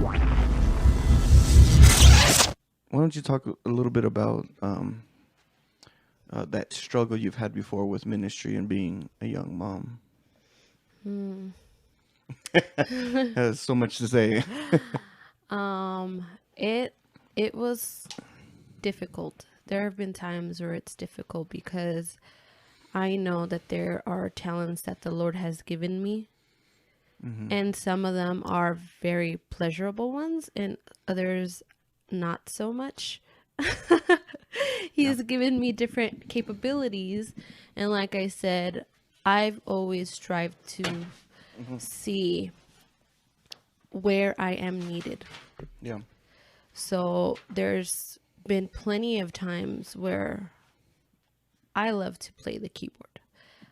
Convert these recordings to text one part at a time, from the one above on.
Why don't you talk a little bit about that struggle you've had before with ministry and being a young mom? Hmm. Has so much to say. Um, it it was difficult. There have been times where it's difficult because I know that there are talents that the Lord has given me, Hmm. and some of them are very pleasurable ones, and others not so much. Yeah. He's given me different capabilities, and like I said, I've always strived to Hmm. see where I am needed. Yeah. So there's been plenty of times where I love to play the keyboard.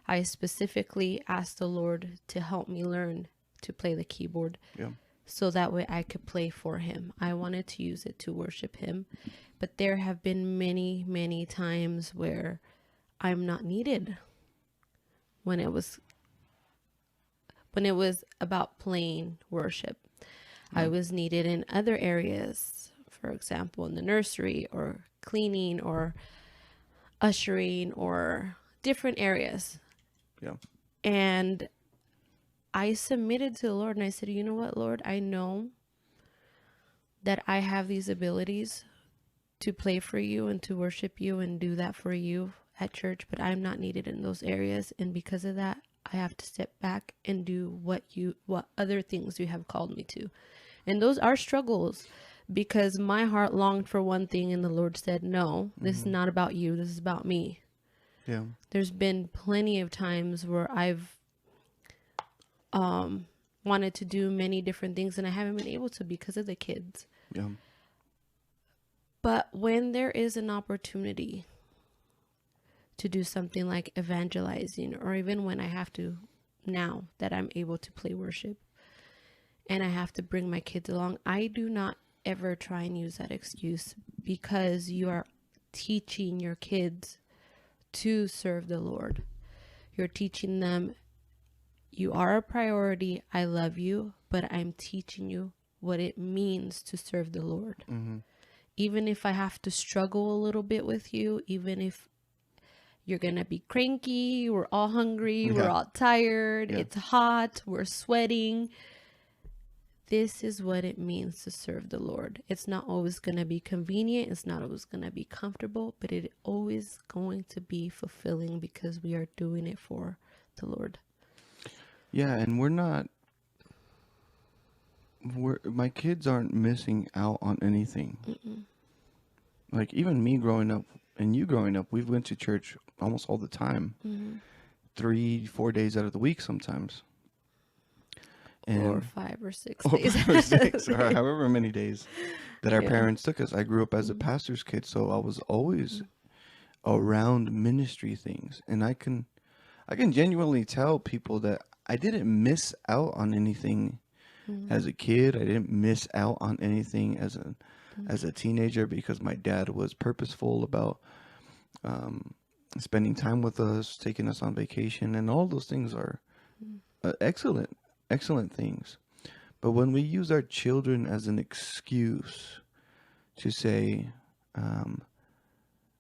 I specifically asked the Lord to help me learn to play the keyboard Yeah. so that way I could play for Him. I wanted to use it to worship Him. But there have been many, many times where I'm not needed when it was about playing worship. I Yeah. was needed in other areas, for example, in the nursery or cleaning or ushering or different areas. Yeah. And I submitted to the Lord and I said, you know what, Lord, I know that I have these abilities to play for you and to worship you and do that for you at church, but I'm not needed in those areas. And because of that, I have to step back and do what other things you have called me to. And those are struggles because my heart longed for one thing and the Lord said, no, this is Hmm. not about you. This is about me. Yeah. There's been plenty of times where I've wanted to do many different things and I haven't been able to because of the kids. Yeah. But when there is an opportunity to do something like evangelizing, or even when I have to, now that I'm able to play worship and I have to bring my kids along, I do not ever try and use that excuse because you are teaching your kids to serve the Lord. You're teaching them you are a priority. I love you, but I'm teaching you what it means to serve the Lord. Hmm. Even if I have to struggle a little bit with you, even if you're going to be cranky, we're all hungry, we're Yeah. all tired, Yeah. it's hot, we're sweating. This is what it means to serve the Lord. It's not always going to be convenient, it's not always going to be comfortable, but it always going to be fulfilling because we are doing it for the Lord. Yeah. And my kids aren't missing out on anything. Mm-mm. Like even me growing up and you growing up, we went to church almost all the time, Mm-hmm. 3, 4 days out of the week sometimes. Or And five or six or days. 5 or 6 or however many days that our Yeah. parents took us. I grew up as a Mm-hmm. pastor's kid, so I was always around ministry things, and I can genuinely tell people that I didn't miss out on anything Mm-hmm. as a kid. I didn't miss out on anything as a teenager because my dad was purposeful about um, spending time with us, taking us on vacation, and all those things are excellent, excellent things. But when we use our children as an excuse to say, um,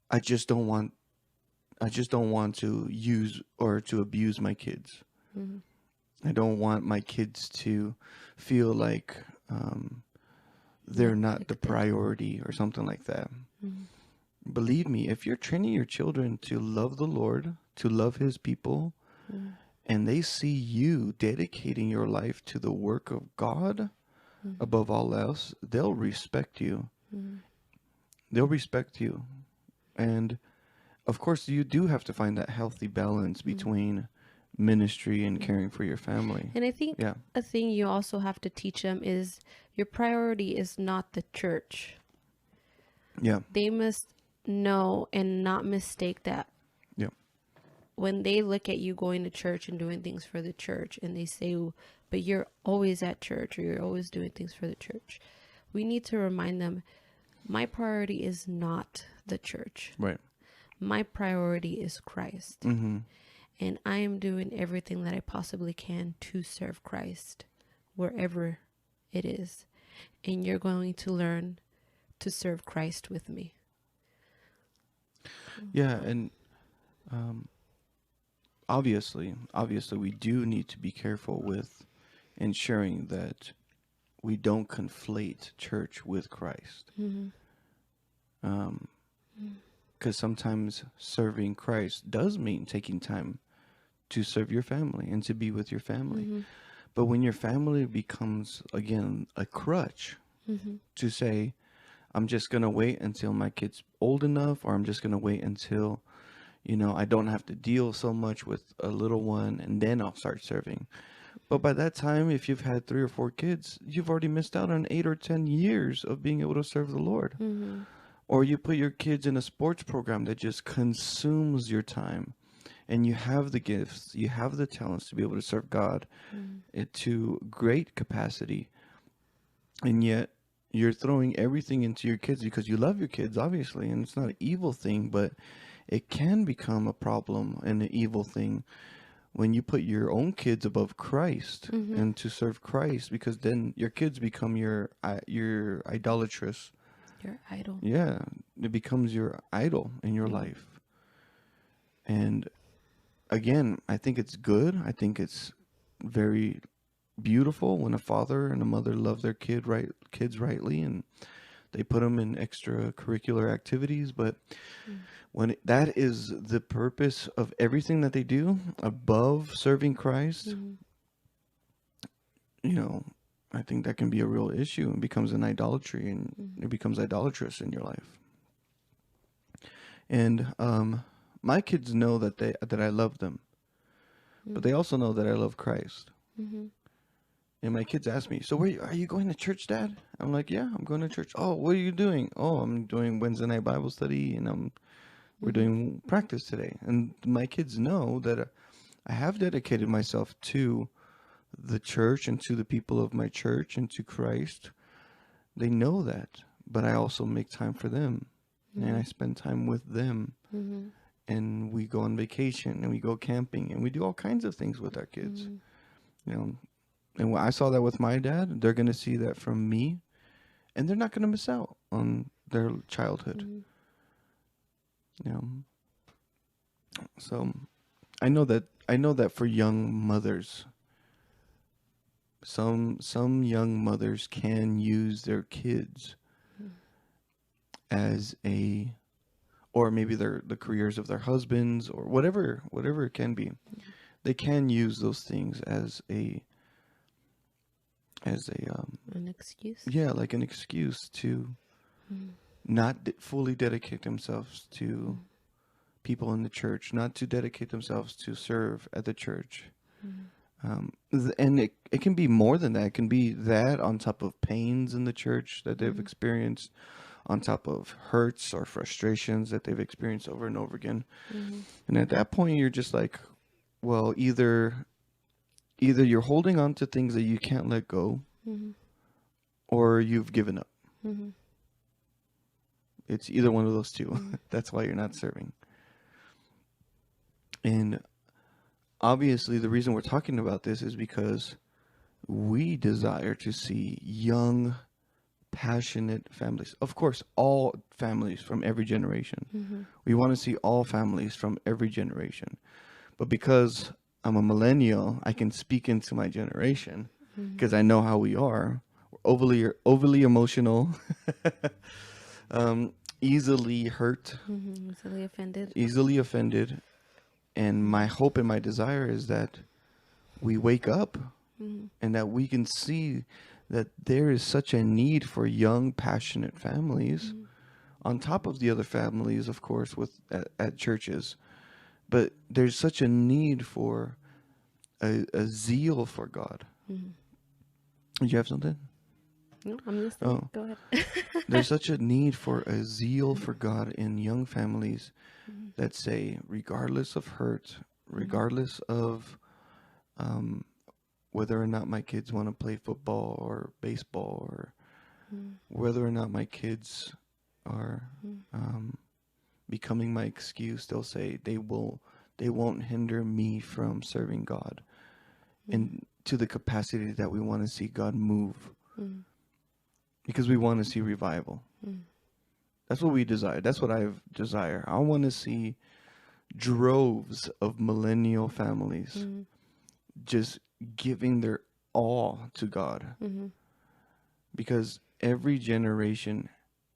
"I just don't want, I just don't want to use or to abuse my kids. Mm-hmm. I don't want my kids to feel like um, they're not the Neglected. priority or something like that." Mm-hmm. Believe me, if you're training your children to love the Lord, to love His people, and they see you dedicating your life to the work of God Mm-hmm. above all else, they'll respect you. Mm-hmm. They'll respect you. And of course, you do have to find that healthy balance Mm-hmm. between ministry and caring for your family. And I think Yeah. a thing you also have to teach them is your priority is not the church. Yeah. They must know and not mistake that Yeah. when they look at you going to church and doing things for the church and they say, "Oh, but you're always at church or you're always doing things for the church." We need to remind them, my priority is not the church. Right. My priority is Christ. Mm-hmm. And I am doing everything that I possibly can to serve Christ wherever it is. and you're going to learn to serve Christ with me. Yeah, and um, obviously, we do need to be careful with ensuring that we don't conflate church with Christ. Mm-hmm. Because sometimes serving Christ does mean taking time to serve your family and to be with your family. Mm-hmm. But when your family becomes, again, a crutch Mm-hmm. to say, I'm just going to wait until my kid's old enough, or I'm just going to wait until, I don't have to deal so much with a little one, and then I'll start serving. But by that time, if you've had 3 or 4 kids, you've already missed out on 8 or 10 years of being able to serve the Lord. Mm-hmm. Or you put your kids in a sports program that just consumes your time, and you have the gifts, you have the talents to be able to serve God to great capacity, and yet you're throwing everything into your kids because you love your kids, obviously, and it's not an evil thing, but it can become a problem and an evil thing when you put your own kids above Christ Mm-hmm. and to serve Christ, because then your kids become your idolatrous. Your idol. Yeah, it becomes your idol in your life. And again, I think it's good. I think it's very beautiful when a father and a mother love their kids rightly, and they put them in extracurricular activities. But when that is the purpose of everything that they do above serving Christ, Mm-hmm. you know, I think that can be a real issue and becomes an idolatry, and it becomes idolatrous in your life. And my kids know that I love them, but they also know that I love Christ. Mm-hmm. And my kids ask me, "So are you going to church, Dad?" I'm like, "Yeah, I'm going to church." "Oh, what are you doing?" "Oh, I'm doing Wednesday night Bible study, and we're doing practice today." And my kids know that I have dedicated myself to the church and to the people of my church and to Christ. They know that, but I also make time for them, and I spend time with them, Mm-hmm. and we go on vacation, and we go camping, and we do all kinds of things with our kids. You know, and when I saw that with my dad, they're gonna see that from me, and they're not gonna miss out on their childhood. Mm-hmm. You know, so I know that for young mothers, some young mothers can use their kids as a, or maybe the careers of their husbands, or whatever it can be. They can use those things as a An excuse. yeah, like an excuse to not fully dedicate themselves to people in the church, not to dedicate themselves to serve at the church. And it can be more than that. It can be that on top of pains in the church that they've experienced, on top of hurts or frustrations that they've experienced over and over again. Mm-hmm. And at that point, you're just like, well, either you're holding on to things that you can't let go, Mm-hmm. or you've given up. Mm-hmm. It's either one of those two. That's why you're not serving. And obviously, the reason we're talking about this is because we desire to see young, passionate families. Of course, all families from every generation. Mm-hmm. We want to see all families from every generation. But because I'm a millennial, I can speak into my generation because I know how we are. We're overly emotional, easily hurt, Mm-hmm. Easily offended. easily offended. And my hope and my desire is that we wake up Mm-hmm. and that we can see that there is such a need for young, passionate families, on top of the other families, of course, at churches. But there's such a need for a zeal for God. Mm-hmm. Did you have something? No, I'm listening. Oh, Go ahead. there's such a need for a zeal for God in young families Mm-hmm. that say, regardless of hurt, regardless of whether or not my kids want to play football or baseball, or whether or not my kids are becoming my excuse, they'll say they won't hinder me from serving God, and to the capacity that we want to see God move. Mm-hmm. because we want to see revival. Mm. That's what we desire. That's what I desire. I want to see droves of millennial families Mm. just giving their all to God, Mm-hmm. because every generation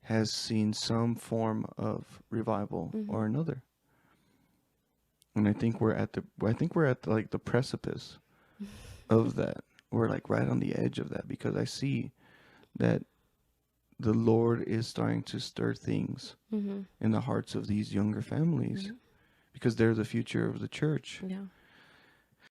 has seen some form of revival Mm-hmm. or another. And I think we're at like the precipice of that. We're like right on the edge of that, because I see that the Lord is starting to stir things Mm-hmm. in the hearts of these younger families, Mm-hmm. because they're the future of the church. Yeah.